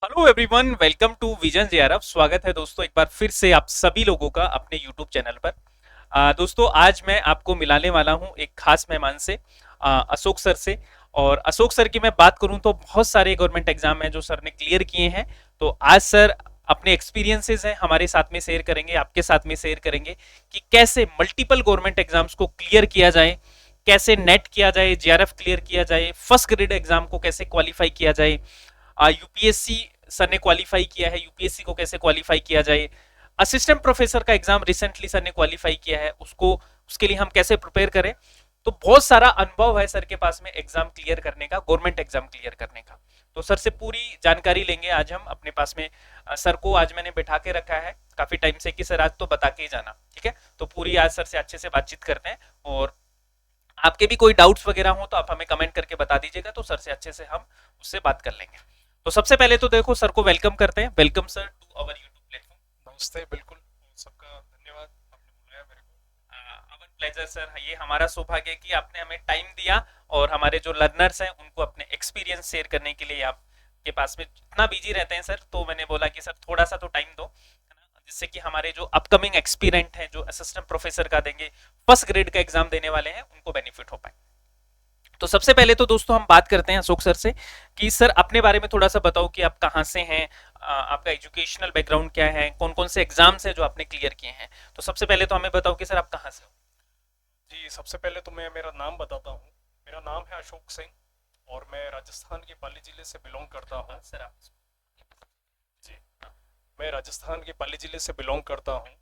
Hello everyone, welcome to vision JRF. स्वागत है दोस्तों एक बार फिर से आप सभी लोगों का अपने यूट्यूब चैनल पर। दोस्तों आज मैं आपको मिलाने वाला हूं एक खास मेहमान से, अशोक सर से। और अशोक सर की मैं बात करूं तो बहुत सारे गवर्नमेंट एग्जाम हैं जो सर ने क्लियर किए हैं। तो आज सर अपने एक्सपीरियंसेस हैं हमारे साथ में शेयर करेंगे, आपके साथ में शेयर करेंगे कि कैसे मल्टीपल गवर्नमेंट एग्जाम्स को क्लियर किया जाए, कैसे नेट किया जाए, जेआरएफ क्लियर किया जाए, फर्स्ट ग्रेड एग्जाम को कैसे क्वालिफाई किया जाए, यूपीएससी सर ने क्वालिफाई किया है, यूपीएससी को कैसे क्वालिफाई किया जाए, असिस्टेंट प्रोफेसर का एग्जाम रिसेंटली सर ने क्वालिफाई किया है, उसको उसके लिए हम कैसे प्रिपेयर करें। तो बहुत सारा अनुभव है सर के पास में एग्जाम क्लियर करने का, गवर्नमेंट एग्जाम क्लियर करने का। तो सर से पूरी जानकारी लेंगे आज हम अपने पास में। सर को आज मैंने बैठा के रखा है काफी टाइम से कि सर आज तो बता के ही जाना, ठीक है। तो पूरी आज सर से अच्छे से बातचीत करते हैं, और आपके भी कोई डाउट्स वगैरह हो तो आप हमें कमेंट करके बता दीजिएगा, तो सर से अच्छे से हम उससे बात कर लेंगे। तो सबसे पहले तो देखो सर को वेलकम करते हैं। Welcome sir to our YouTube platform. नमस्ते, बिल्कुल। सबका धन्यवाद, आपने बुलाया मेरे को। अवर प्लेजर सर, ये हमारा सौभाग्य है कि आपने हमें टाइम दिया और हमारे जो लर्नर्स हैं उनको अपने एक्सपीरियंस शेयर करने के लिए आपके पास में इतना बिजी रहते हैं सर, तो मैंने बोला कि सर थोड़ा सा तो टाइम दो, है ना, जिससे कि हमारे जो अपकमिंग एक्सपीरियंट हैं जो असिस्टेंट प्रोफेसर का देंगे, फर्स्ट ग्रेड का एग्जाम देने वाले हैं, उनको बेनिफिट हो पाए। तो सबसे पहले तो दोस्तों हम बात करते हैं अशोक सर से कि सर अपने बारे में थोड़ा सा बताओ कि आप कहाँ से हैं, आपका एजुकेशनल बैकग्राउंड क्या है, कौन कौन से एग्जाम्स हैं जो आपने क्लियर किए हैं। तो सबसे पहले तो हमें बताओ कि सर आप कहाँ से हो। जी, सबसे पहले तो मैं मेरा नाम बताता हूँ। मेरा नाम है अशोक सिंह और मैं राजस्थान के पाली जिले से बिलोंग करता हूँ। सर आप। जी, मैं राजस्थान के पाली जिले से बिलोंग करता हूँ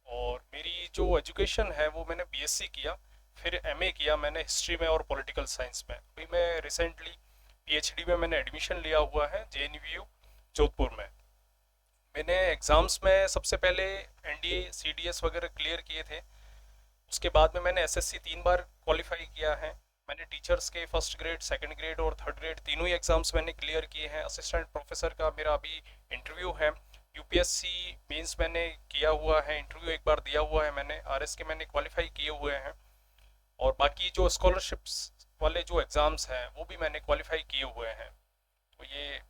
और मेरी जो एजुकेशन है वो मैंने बीएससी किया, फिर एमए किया मैंने हिस्ट्री में और पॉलिटिकल साइंस में। अभी मैं रिसेंटली पीएचडी में मैंने एडमिशन लिया हुआ है जेएनवीयू जोधपुर में। मैंने एग्ज़ाम्स में सबसे पहले एनडीए सीडीएस वगैरह क्लियर किए थे। उसके बाद में मैंने एसएससी 3 बार क्वालिफाई किया है। मैंने टीचर्स के फर्स्ट ग्रेड, सेकंड ग्रेड और थर्ड ग्रेड तीनों ही एग्जाम्स मैंने क्लियर किए हैं। असिस्टेंट प्रोफेसर का मेरा अभी इंटरव्यू है। यूपीएससी मेंस मैंने किया हुआ है, इंटरव्यू एक बार दिया हुआ है मैंने। आरएस के मैंने क्वालिफाई किए हुए हैं और बाकी जो स्कॉलरशिप्स वाले जो एग्ज़ाम्स हैं वो भी मैंने क्वालिफाई किए हुए हैं। तो ये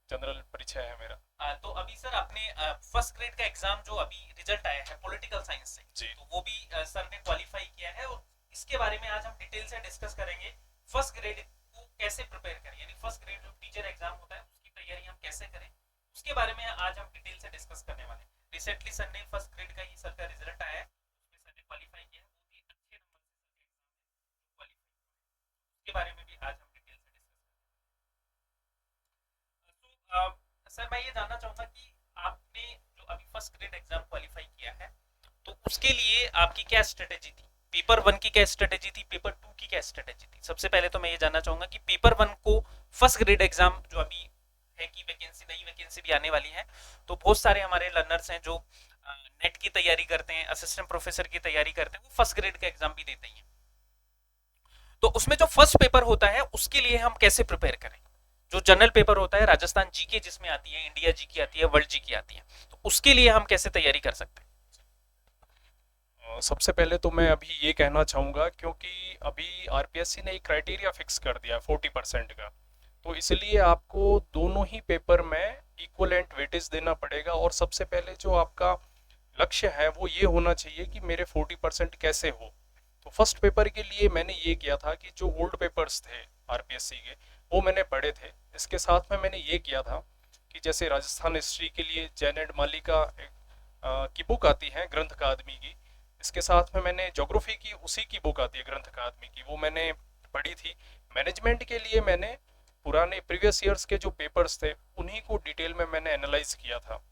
जनरल परिचय है मेरा। तो अभी सर आपने फर्स्ट ग्रेड का एग्जाम जो अभी रिजल्ट आया है पॉलिटिकल साइंस से, जी। तो वो भी सर ने क्वालिफाई किया है, और इसके बारे में आज हम डिटेल से डिस्कस करेंगे। फर्स्ट ग्रेड को कैसे प्रिपेयर करें, यानी फर्स्ट ग्रेड जो टीचर एग्जाम होता है उसकी तैयारी हम कैसे करें, उसके बारे में आज हम डिटेल से डिस्कस करने वाले हैं। रिसेंटली सर ने फर्स्ट ग्रेड का ही सर का रिजल्ट आया है, उसमें सर ने क्वालिफाई किया है, बहुत ही अच्छे नंबर से सर का एग्जाम क्वालिफाई हुआ है। उसके बारे में भी आज हम डिटेल से डिस्कस करेंगे। तो सर मैं ये जानना चाहूंगा कि आपने जो अभी फर्स्ट ग्रेड एग्जाम क्वालिफाई किया है, तो उसके लिए आपकी क्या स्ट्रेटेजी थी, पेपर वन की क्या स्ट्रेटेजी थी, पेपर टू की क्या स्ट्रेटेजी थी। सबसे पहले तो मैं ये जानना चाहूंगा कि पेपर वन को फर्स्ट ग्रेड एग्जाम जो अभी है कि वैकेंसी, नई वैकेंसी भी आने वाली है, तो बहुत सारे हमारे लर्नर्स हैं जो नेट की तैयारी करते हैं, असिस्टेंट प्रोफेसर की तैयारी करते हैं, वो फर्स्ट ग्रेड का एग्जाम भी देते हैं। तो उसमें जो फर्स्ट पेपर होता है उसके लिए हम कैसे प्रिपेयर करें। जो जनरल पेपर होता है, राजस्थान जीके जिसमें आती है, इंडिया जीके आती है, वर्ल्ड जीके आती है, तो उसके लिए हम कैसे तैयारी कर सकते हैं। सबसे पहले तो मैं अभी ये कहना चाहूँगा, क्योंकि अभी आरपीएससी ने एक क्राइटेरिया फिक्स कर दिया 40% का। तो इसलिए आपको दोनों ही पेपर में इक्वलेंट वेटेज देना पड़ेगा और सबसे पहले जो आपका लक्ष्य है वो ये होना चाहिए कि मेरे 40% कैसे हो। तो फर्स्ट पेपर के लिए मैंने ये किया था कि जो ओल्ड पेपर्स थे आरपीएससी के वो मैंने पढ़े थे। इसके साथ में मैंने ये किया था कि जैसे राजस्थान हिस्ट्री के लिए जैन एंड माली का एक की बुक आती है ग्रंथ अकादमी की। इसके साथ में मैंने ज्योग्राफी की उसी की बुक आती है ग्रंथ अकादमी की, वो मैंने पढ़ी थी। मैनेजमेंट के लिए मैंने पुराने प्रीवियस ईयर्स के जो पेपर्स थे उन्हीं को डिटेल में मैंने एनालाइज किया था।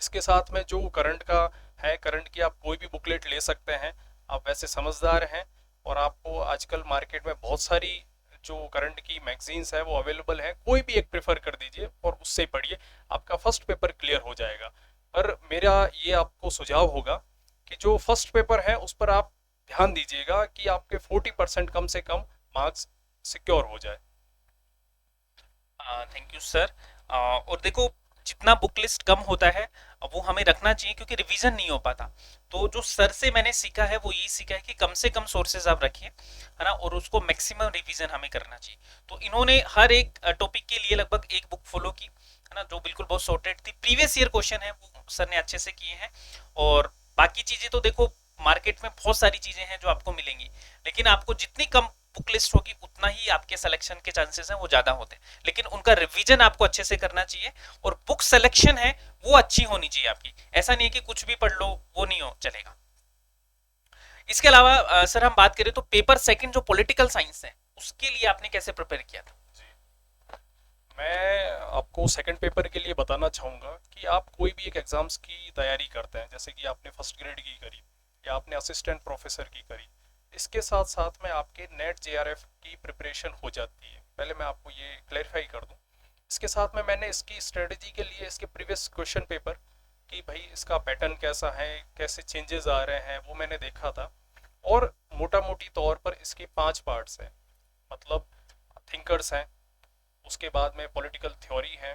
इसके साथ में जो करंट का है, करंट की आप कोई भी बुकलेट ले सकते हैं। आप वैसे समझदार हैं और आपको आजकल मार्केट में बहुत सारी जो करंट की मैगजीन्स है वो अवेलेबल है, कोई भी एक प्रेफर कर दीजिए और उससे पढ़िए, आपका फर्स्ट पेपर क्लियर हो जाएगा। पर मेरा ये आपको सुझाव होगा कि जो फर्स्ट पेपर है उस पर आप ध्यान दीजिएगा कि आपके 40% कम से कम मार्क्स सिक्योर हो जाए। Thank you sir. और देखो, जितना बुक लिस्ट कम होता है वो हमें रखना चाहिए, क्योंकि रिवीजन नहीं हो पाता। तो जो सर से मैंने सीखा है वो यही सीखा है कि कम से कम सोर्सेज आप रखिए, है ना, और उसको मैक्सिमम रिवीजन हमें करना चाहिए। तो इन्होंने हर एक टॉपिक के लिए लगभग एक बुक फॉलो की, जो बिल्कुल बहुत सॉर्टेड थी, प्रीवियस ईयर क्वेश्चन है वो सर ने अच्छे से किए हैं। और बाकी चीजें तो देखो मार्केट में बहुत सारी चीजें हैं जो आपको मिलेंगी, लेकिन आपको जितनी कम बुक लिस्ट होगी उतना ही आपके सिलेक्शन के चांसेस हैं वो ज्यादा होते हैं, लेकिन उनका रिवीजन आपको अच्छे से करना चाहिए और बुक सिलेक्शन है वो अच्छी होनी चाहिए आपकी। ऐसा नहीं है कि कुछ भी पढ़ लो, वो नहीं हो चलेगा। इसके अलावा सर हम बात करें तो पेपर सेकंड जो पॉलिटिकल साइंस है उसके लिए आपने कैसे प्रिपेयर किया था? मैं आपको सेकंड पेपर के लिए बताना चाहूँगा कि आप कोई भी एक एग्ज़ाम्स की तैयारी करते हैं, जैसे कि आपने फर्स्ट ग्रेड की करी या आपने असिस्टेंट प्रोफेसर की करी, इसके साथ साथ में आपके नेट जेआरएफ की प्रिपरेशन हो जाती है। पहले मैं आपको ये क्लैरिफाई कर दूं। इसके साथ में मैंने इसकी स्ट्रेटजी के लिए इसके प्रीवियस क्वेश्चन पेपर कि भाई इसका पैटर्न कैसा है, कैसे चेंजेस आ रहे हैं, वो मैंने देखा था। और मोटा मोटी तौर पर इसके 5 पार्ट्स हैं, मतलब थिंकर्स हैं, उसके बाद में पॉलिटिकल थ्योरी है,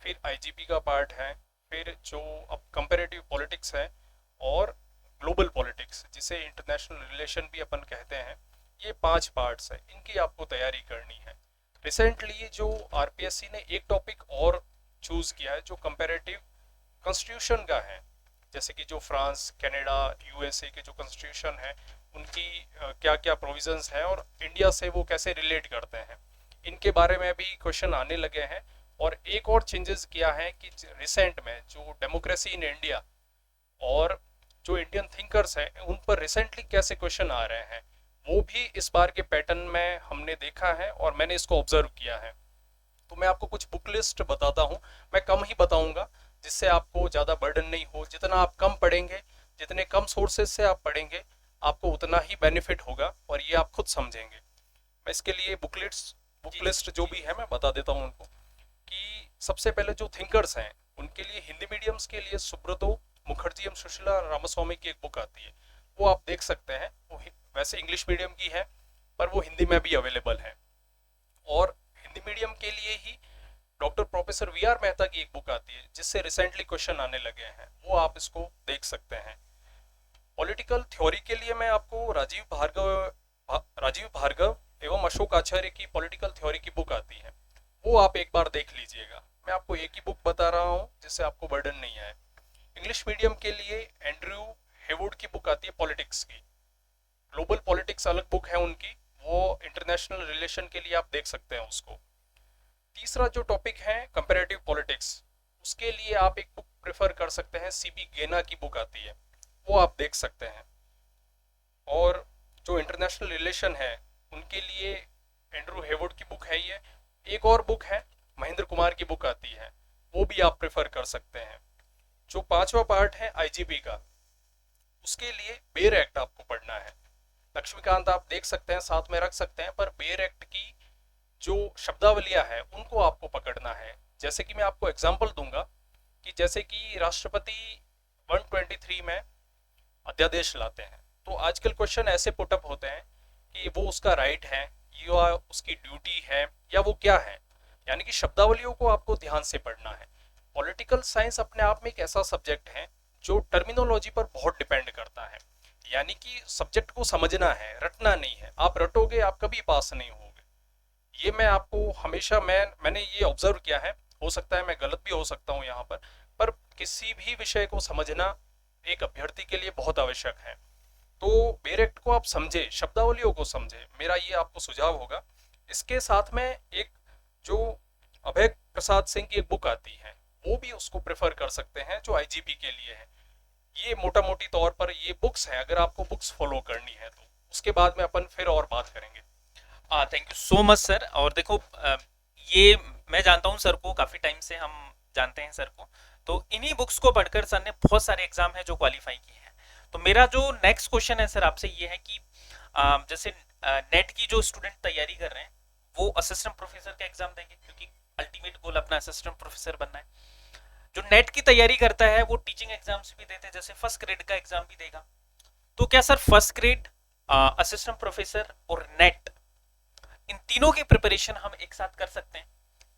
फिर आईजीपी का पार्ट है, फिर जो अब कंपैरेटिव पॉलिटिक्स है, और ग्लोबल पॉलिटिक्स जिसे इंटरनेशनल रिलेशन भी अपन कहते हैं। ये 5 पार्ट्स हैं, इनकी आपको तैयारी करनी है। रिसेंटली जो आरपीएससी ने एक टॉपिक और चूज किया है जो कंपैरेटिव कॉन्स्टिट्यूशन का है, जैसे कि जो फ्रांस, कनाडा, यूएसए के जो कॉन्स्टिट्यूशन है उनकी क्या क्या प्रोविजंस हैं और इंडिया से वो कैसे रिलेट करते हैं, इनके बारे में भी क्वेश्चन आने लगे हैं। और एक और चेंजेस किया है कि रिसेंट में जो डेमोक्रेसी इन इंडिया और जो इंडियन थिंकर्स हैं उन पर रिसेंटली कैसे क्वेश्चन आ रहे हैं, वो भी इस बार के पैटर्न में हमने देखा है और मैंने इसको ऑब्जर्व किया है। तो मैं आपको कुछ बुक लिस्ट बताता हूँ, मैं कम ही बताऊंगा जिससे आपको ज़्यादा बर्डन नहीं हो। जितना आप कम पढ़ेंगे, जितने कम सोर्सेज से आप पढ़ेंगे, आपको उतना ही बेनिफिट होगा और ये आप खुद समझेंगे। मैं इसके लिए बुक लिस्ट जो भी है मैं बता देता हूँ उनको। कि सबसे पहले जो थिंकर्स हैं उनके लिए हिंदी मीडियम्स के लिए सुब्रतो मुखर्जी एवं सुशीला रामास्वामी की एक बुक आती है, वो आप देख सकते हैं। वो वैसे इंग्लिश मीडियम की है पर वो हिंदी में भी अवेलेबल है। और हिंदी मीडियम के लिए ही doctor professor V R Mehta की एक बुक आती है जिससे रिसेंटली क्वेश्चन आने लगे हैं, वो आप इसको देख सकते हैं। पॉलिटिकल थ्योरी के लिए मैं आपको राजीव भार्गव एवं अशोक आचार्य की पॉलिटिकल थ्योरी की बुक आती है, वो आप एक बार देख लीजिएगा। मैं आपको एक ही बुक बता रहा हूँ जिससे आपको बर्डन नहीं आए। इंग्लिश मीडियम के लिए एंड्रयू हेवुड की बुक आती है पॉलिटिक्स की, ग्लोबल पॉलिटिक्स अलग बुक है उनकी, वो इंटरनेशनल रिलेशन के लिए आप देख सकते हैं उसको। तीसरा जो टॉपिक है कंपैरेटिव पॉलिटिक्स, उसके लिए आप एक बुक प्रेफर कर सकते हैं, सीबी गेना की बुक आती है, वो आप देख सकते हैं। और जो इंटरनेशनल रिलेशन है उनके लिए एंड्रू हेवुड की बुक है ये। एक और बुक है महेंद्र कुमार की बुक आती है, वो भी आप प्रेफर कर सकते हैं। जो 5वां पार्ट है आईजीपी का, उसके लिए बेयर एक्ट आपको पढ़ना है। लक्ष्मीकांत आप देख सकते हैं, साथ में रख सकते हैं, पर बेयर एक्ट की जो शब्दावलियां हैं उनको आपको पकड़ना है। जैसे कि मैं आपको एग्जांपल दूंगा कि जैसे कि राष्ट्रपति 123 में अध्यादेश लाते हैं, तो आजकल क्वेश्चन ऐसे पुटअप होते हैं कि वो उसका राइट है या उसकी ड्यूटी है या वो क्या है, यानी कि शब्दावलियों को आपको ध्यान से पढ़ना है। पॉलिटिकल साइंस अपने आप में एक ऐसा सब्जेक्ट है जो टर्मिनोलॉजी पर बहुत डिपेंड करता है, यानी कि सब्जेक्ट को समझना है, रटना नहीं है। आप रटोगे आप कभी पास नहीं होगे। ये मैं आपको हमेशा मैंने ये ऑब्जर्व किया है, हो सकता है मैं गलत भी हो सकता हूँ यहाँ पर किसी भी विषय को समझना एक अभ्यर्थी के लिए बहुत आवश्यक है। तो बेरेक्ट को आप समझे, शब्दावलियों को समझे, मेरा ये आपको सुझाव होगा। इसके साथ में एक जो अभय प्रसाद सिंह की एक बुक आती है, वो भी उसको प्रेफर कर सकते हैं जो आईजीपी के लिए है। ये मोटा मोटी तौर पर ये बुक्स हैं, अगर आपको बुक्स फॉलो करनी है तो। उसके बाद में अपन फिर और बात करेंगे। Thank you so much sir. और देखो ये मैं जानता हूँ सर को, काफी टाइम से हम जानते हैं सर को, तो इन्हीं बुक्स को पढ़कर सर ने बहुत सारे एग्जाम है जो क्वालिफाई किए हैं। तो मेरा जो नेक्स्ट क्वेश्चन है सर आपसे ये है कि जैसे नेट की जो स्टूडेंट तैयारी कर रहे हैं वो असिस्टेंट प्रोफेसर का एग्जाम देंगे, क्योंकि अल्टीमेट गोल अपना असिस्टेंट प्रोफेसर बनना है। जो नेट की तैयारी करता है वो टीचिंग एग्जाम्स भी देते हैं, जैसे फर्स्ट ग्रेड का एग्जाम भी देगा। तो क्या sir first grade, assistant professor और नेट, इन तीनों की प्रिपरेशन हम एक साथ कर सकते हैं,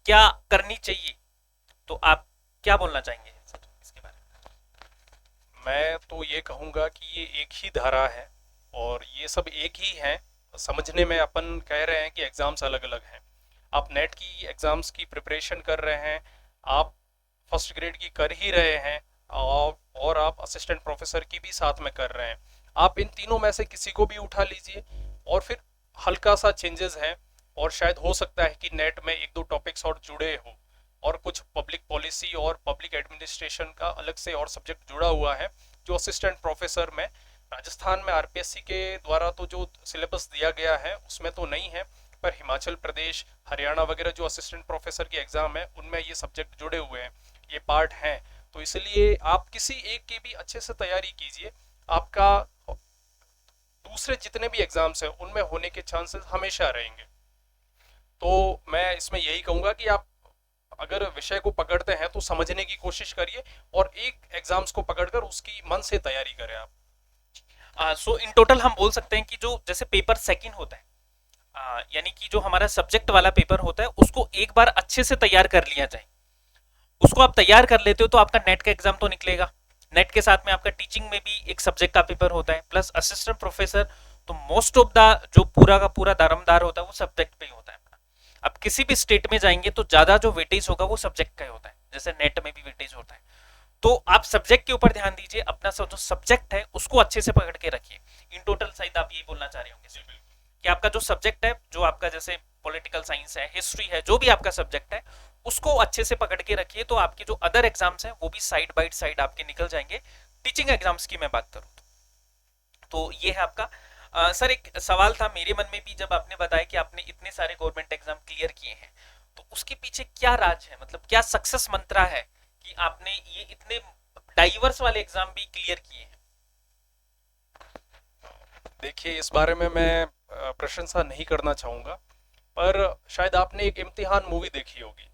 क्या करनी चाहिए? तो आप क्या बोलना चाहेंगे सर इसके बारे में? मैं तो ये कहूँगा कि ये एक ही धारा है और ये सब एक ही है। समझने में अपन कह रहे हैं कि एग्ज़ाम्स अलग अलग हैं। आप नेट की एग्ज़ाम्स की प्रिपरेशन कर रहे हैं, आप फर्स्ट ग्रेड की कर ही रहे हैं और आप असिस्टेंट प्रोफेसर की भी साथ में कर रहे हैं, आप इन तीनों में से किसी को भी उठा लीजिए और फिर हल्का सा चेंजेस है और शायद हो सकता है कि नेट में एक दो टॉपिक्स और जुड़े हो और कुछ पब्लिक पॉलिसी और पब्लिक एडमिनिस्ट्रेशन का अलग से और सब्जेक्ट जुड़ा हुआ है जो असिस्टेंट प्रोफेसर में राजस्थान में आरपीएससी के द्वारा तो जो सिलेबस दिया गया है उसमें तो नहीं है, पर हिमाचल प्रदेश हरियाणा वगैरह जो असिस्टेंट प्रोफेसर की एग्जाम है उनमें ये सब्जेक्ट जुड़े हुए हैं, ये पार्ट हैं। तो इसलिए आप किसी एक की भी अच्छे से तैयारी कीजिए, आपका दूसरे जितने भी एग्जाम्स हैं उनमें होने के चांसेस हमेशा रहेंगे। तो मैं इसमें यही कहूंगा कि आप अगर विषय को पकड़ते हैं तो समझने की कोशिश करिए और एक एग्जाम्स को पकड़कर उसकी मन से तैयारी करें आप। सो इन टोटल हम बोल सकते हैं कि जो जैसे पेपर सेकंड होता है, यानी कि जो हमारा सब्जेक्ट वाला पेपर होता है उसको एक बार अच्छे से तैयार कर लिया जाए। उसको आप तैयार कर लेते हो तो आपका नेट का एग्जाम तो निकलेगा। नेट के साथ में आपका टीचिंग में भी एक सब्जेक्ट का पेपर होता है प्लस असिस्टेंट प्रोफेसर, तो मोस्ट ऑफ द जो पूरा का पूरा दारोमदार होता है वो सब्जेक्ट पे ही होता है अपना। अब किसी भी स्टेट में जाएंगे तो ज्यादा जो वेटेज होगा वो सब्जेक्ट का ही होता है, जैसे नेट में भी वेटेज होता है। तो आप सब्जेक्ट के ऊपर ध्यान दीजिए, अपना जो सब्जेक्ट है उसको अच्छे से पकड़ के रखिए। इन टोटल शायद आप ये बोलना चाह रहे होंगे कि आपका जो सब्जेक्ट है, जो आपका जैसे पॉलिटिकल साइंस है, हिस्ट्री है, जो भी आपका सब्जेक्ट है उसको अच्छे से पकड़ के रखिए, तो आपके जो अदर एग्जाम्स हैं वो भी साइड बाय साइड आपके निकल जाएंगे। टीचिंग एग्जाम्स की मैं बात करूँ तो ये है आपका। सर एक सवाल था मेरे मन में भी, जब आपने बताया कि आपने इतने सारे गवर्नमेंट एग्जाम क्लियर किए हैं तो उसके पीछे क्या राज है, मतलब क्या सक्सेस मंत्रा है कि आपने ये इतने डाइवर्स वाले एग्जाम भी क्लियर किए हैं? देखिए इस बारे में मैं प्रशंसा नहीं करना चाहूँगा, पर शायद आपने एक इम्तिहान मूवी देखी होगी,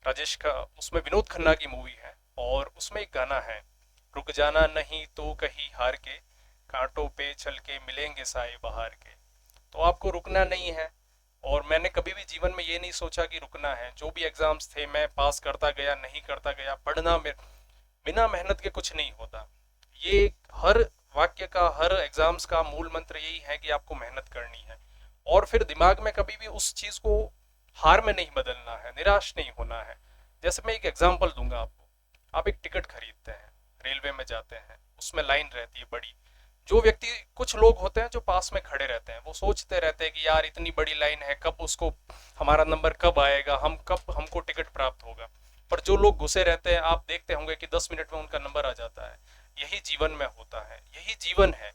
राजेश का, उसमें विनोद खन्ना की मूवी है और उसमें एक गाना है, रुक जाना नहीं तो कहीं हार के, कांटों पे चल के मिलेंगे साए बहार के। तो आपको रुकना नहीं है और मैंने कभी भी जीवन में ये नहीं सोचा कि रुकना है। जो भी एग्जाम्स थे मैं पास करता गया, नहीं करता गया। पढ़ना में बिना मेहनत के कुछ नहीं होता। ये हर वाक्य का, हर एग्जाम्स का मूल मंत्र यही है कि आपको मेहनत करनी है और फिर दिमाग में कभी भी उस चीज को हार में नहीं बदलना है, निराश नहीं होना है। जैसे मैं एक एग्जाम्पल दूंगा आपको, आप एक टिकट खरीदते हैं, रेलवे में जाते हैं, उसमें लाइन रहती है बड़ी। जो व्यक्ति, कुछ लोग होते हैं जो पास में खड़े रहते हैं, वो सोचते रहते हैं कि यार इतनी बड़ी लाइन है, कब उसको हमारा नंबर कब आएगा, हम कब हमको टिकट प्राप्त होगा। पर जो लोग घुसे रहते हैं, आप देखते होंगे कि 10 मिनट में उनका नंबर आ जाता है। यही जीवन में होता है, यही जीवन है,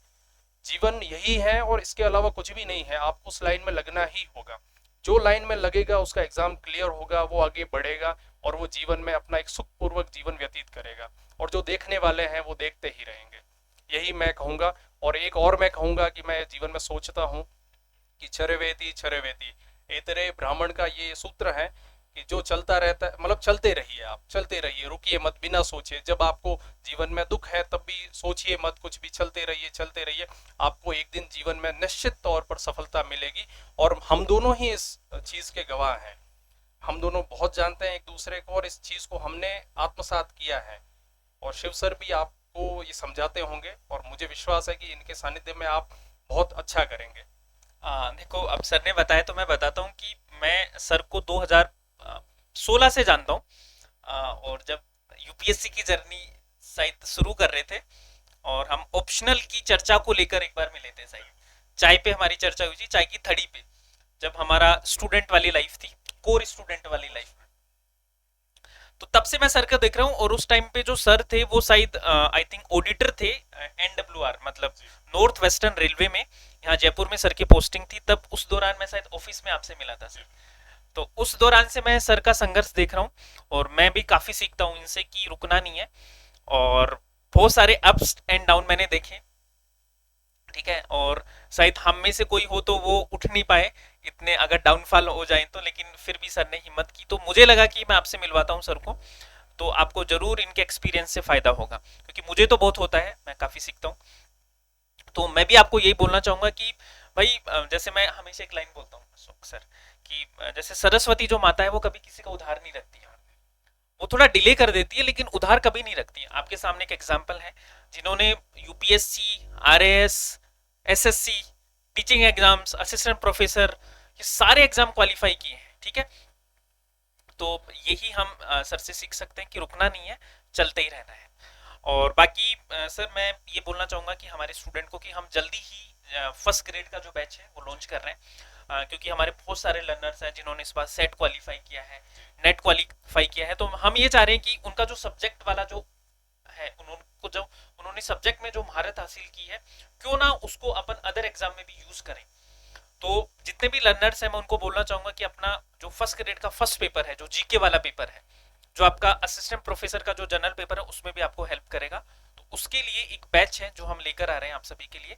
जीवन यही है और इसके अलावा कुछ भी नहीं है। आप उस लाइन में लगना ही होगा। जो लाइन में लगेगा उसका एग्जाम क्लियर होगा, वो आगे बढ़ेगा और वो जीवन में अपना एक सुखपूर्वक जीवन व्यतीत करेगा और जो देखने वाले हैं वो देखते ही रहेंगे। यही मैं कहूंगा। और एक और मैं कहूंगा कि मैं जीवन में सोचता हूँ कि छरवेती छरवेती, एतरे ब्राह्मण का ये सूत्र है कि जो चलता रहता है, मतलब चलते रहिए, आप चलते रहिए, रुकिए मत, बिना सोचे। जब आपको जीवन में दुख है तब भी सोचिए मत कुछ भी, चलते रहिए, चलते रहिए। आपको एक दिन जीवन में निश्चित तौर पर सफलता मिलेगी और हम दोनों ही इस चीज के गवाह हैं। हम दोनों बहुत जानते हैं एक दूसरे को और इस चीज को हमने आत्मसात किया है और शिव सर भी आपको ये समझाते होंगे और मुझे विश्वास है कि इनके सानिध्य में आप बहुत अच्छा करेंगे। देखो अब सर ने बताया तो मैं बताता हूँ कि मैं सर को 2016 से जानता हूँ, और जब यूपीएससी की जर्नी शायद शुरू कर रहे थे और हम ऑप्शनल की चर्चा को लेकर एक बार मिले थे शायद, चाय पे हमारी चर्चा हुई थी, चाय की थड़ी पे, जब हमारा स्टूडेंट वाली लाइफ थी, कोर स्टूडेंट वाली लाइफ। तो तब से मैं सर का देख रहा हूँ और उस टाइम पे जो सर थे वो शायद आई थिंक ऑडिटर थे, एनडब्ल्यूआर मतलब नॉर्थ वेस्टर्न रेलवे में, यहाँ जयपुर में सर की पोस्टिंग थी। तब उस दौरान मैं शायद ऑफिस में आपसे मिला था सर। तो उस दौरान से मैं सर का संघर्ष देख रहा हूँ और मैं भी काफी सीखता हूँ इनसे कि रुकना नहीं है। और बहुत सारे अप्स एंड डाउन मैंने देखे, ठीक है, और शायद हम में से कोई हो तो वो उठ नहीं पाए इतने अगर डाउनफॉल हो जाए तो, लेकिन फिर भी सर ने हिम्मत की। तो मुझे लगा कि मैं आपसे मिलवाता हूँ सर को, तो आपको जरूर इनके एक्सपीरियंस से फायदा होगा, क्योंकि मुझे तो बहुत होता है, मैं काफी सीखता हूँ। तो मैं भी आपको यही बोलना चाहूंगा कि भाई जैसे मैं हमेशा एक लाइन बोलता हूँ अशोक सर कि जैसे सरस्वती जो माता है वो कभी किसी का उधार नहीं रखती है, वो थोड़ा डिले कर देती है लेकिन उधार कभी नहीं रखती है। आपके सामने एक एग्जाम्पल है जिन्होंने UPSC, RAS, SSC, teaching exams, assistant professor, ये सारे एग्जाम क्वालिफाई किए हैं, ठीक है। तो यही हम सर से सीख सकते हैं कि रुकना नहीं है, चलते ही रहना है। और बाकी सर मैं ये बोलना चाहूँगा कि हमारे स्टूडेंट को कि हम जल्दी ही फर्स्ट ग्रेड का जो बैच है वो लॉन्च कर रहे हैं, क्योंकि हमारे बहुत सारे लर्नर्स हैं जिन्होंने इस बार सेट क्वालिफाई किया है, नेट क्वालिफाई किया है। तो हम ये चाह रहे हैं कि उनका जो सब्जेक्ट वाला जो है, उनको जो उन्होंने सब्जेक्ट में जो महारत हासिल की है, क्यों ना उसको अपन अदर एग्जाम में भी यूज करें। तो जितने भी लर्नर्स हैं मैं उनको बोलना चाहूंगा कि अपना जो फर्स्ट ग्रेड का फर्स्ट पेपर है, जो जीके वाला पेपर है, जो आपका असिस्टेंट प्रोफेसर का जो जनरल पेपर है, उसमें भी आपको हेल्प करेगा। तो उसके लिए एक बैच है जो हम लेकर आ रहे हैं आप सभी के लिए।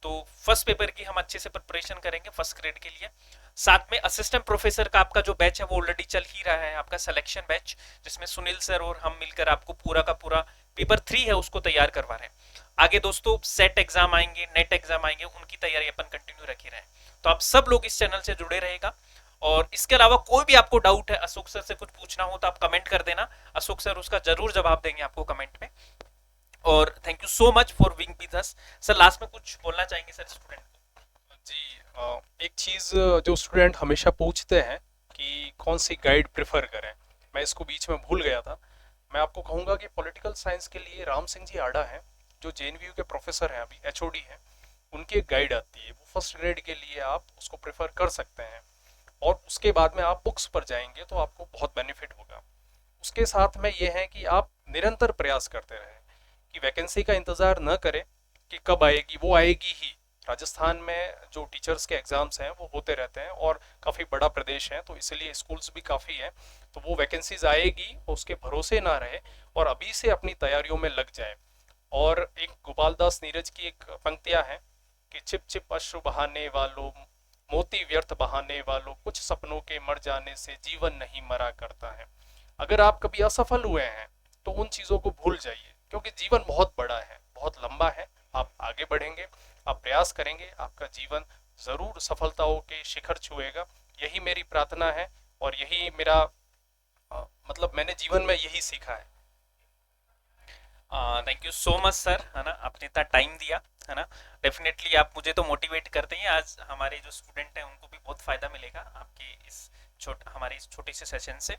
तो फर्स्ट पेपर की हम अच्छे से प्रिपरेशन करेंगे फर्स्ट ग्रेड के लिए। साथ में असिस्टेंट प्रोफेसर का आपका जो बैच है वो ऑलरेडी चल ही रहा है, आपका सिलेक्शन बैच, जिसमें सुनील सर और हम मिलकर आपको पूरा का पूरा पेपर 3 है उसको तैयार करवा रहे हैं। आगे दोस्तों सेट एग्जाम आएंगे, नेट एग्जाम आएंगे, उनकी तैयारी अपन कंटिन्यू रखे रहे हैं। तो आप सब लोग इस चैनल से जुड़े रहेगा। और इसके अलावा कोई भी आपको डाउट है, अशोक सर से कुछ पूछना हो तो आप कमेंट कर देना, अशोक सर उसका जरूर जवाब देंगे आपको कमेंट में। और thank you so much for being with us. Sir last में कुछ बोलना चाहेंगे सर स्टूडेंट को? जी, एक चीज़ जो स्टूडेंट हमेशा पूछते हैं कि कौन सी गाइड प्रेफर करें, मैं इसको बीच में भूल गया था। मैं आपको कहूँगा कि पॉलिटिकल साइंस के लिए राम सिंह जी आड़ा हैं, जो जेएनयू के प्रोफेसर हैं, अभी एचओडी हैं। उनकी एक गाइड आती है, वो फर्स्ट ग्रेड के लिए आप उसको प्रेफर कर सकते हैं। और उसके बाद में आप बुक्स पर जाएंगे तो आपको बहुत बेनिफिट होगा। उसके साथ में ये है कि आप निरंतर प्रयास करते रहें, कि वैकेंसी का इंतज़ार न करें कि कब आएगी, वो आएगी ही। राजस्थान में जो टीचर्स के एग्ज़ाम्स हैं वो होते रहते हैं, और काफ़ी बड़ा प्रदेश है तो इसलिए स्कूल्स भी काफ़ी हैं। तो वो वैकेंसीज आएगी, उसके भरोसे ना रहे और अभी से अपनी तैयारियों में लग जाए। और एक गोपाल दास नीरज की एक पंक्तियाँ हैं कि छिप छिप अश्रु बहाने वालों, मोती व्यर्थ बहाने वालों, कुछ सपनों के मर जाने से जीवन नहीं मरा करता है। अगर आप कभी असफल हुए हैं तो उन चीज़ों को भूल जाइए, क्योंकि जीवन बहुत बड़ा है, बहुत लंबा है। आप आगे बढ़ेंगे, आप प्रयास करेंगे, आपका जीवन ज़रूर सफलताओं के शिखर छुएगा। यही मेरी प्रार्थना है और यही मेरा मतलब मैंने जीवन में यही सीखा है। Thank you so much sir, है ना, आपने इतना टाइम दिया, है ना। डेफिनेटली आप मुझे तो मोटिवेट करते हैं, आज हमारे जो स्टूडेंट हैं उनको भी बहुत फायदा मिलेगा आपके इस हमारे इस छोटे से सेशन से।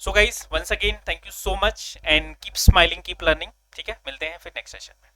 So guys once again thank you so much and keep smiling, keep learning. ठीक है, मिलते हैं फिर नेक्स्ट सेशन में।